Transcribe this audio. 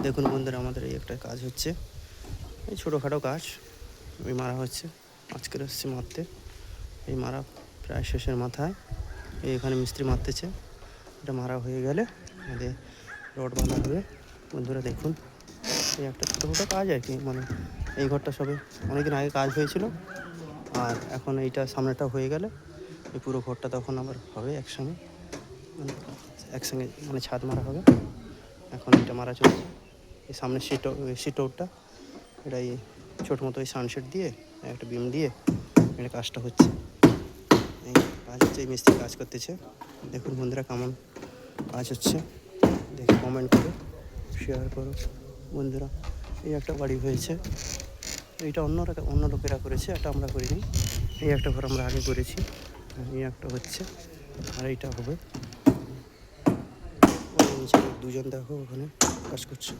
দেখুন বন্ধুরা, আমাদের এই একটা কাজ হচ্ছে, এই ছোটোখাটো কাজ। এই মারা হচ্ছে, আজকের এসছে মারতে। এই মারা প্রায় শেষের মাথায়। এখানে মিস্ত্রি মারতেছে। এটা মারা হয়ে গেলে আমাদের রড বাঁধা হবে। বন্ধুরা দেখুন, এই একটা ছোটো কাজ আর কি। মানে এই ঘরটা সবে অনেকদিন আগে কাজ হয়েছিল, আর এখন এইটা সামনেটা হয়ে গেলে এই পুরো ঘরটা তখন আবার হবে একসঙ্গে, মানে একসঙ্গে মানে ছাদ মারা হবে। এখন এটা মারা চলছে। এই সামনে সিটআউটটা, এটা এই ছোটো মতো এই সানসেট দিয়ে একটা বিম দিয়ে এটা কাজটা হচ্ছে। এই কাজ হচ্ছে, এই মিস্ত্রি কাজ করতেছে। দেখুন বন্ধুরা কেমন কাজ হচ্ছে, দেখে কমেন্ট করো, শেয়ার করো বন্ধুরা। এই একটা বাড়ি হয়েছে, এইটা অন্য লোকেরা করেছে, এটা আমরা করিনি। এই একটা ঘর আমরা আগে করেছি, এই একটা হচ্ছে, আর এইটা হবে। ওই নিচে দুজন দেখো ওখানে কাজ করছে।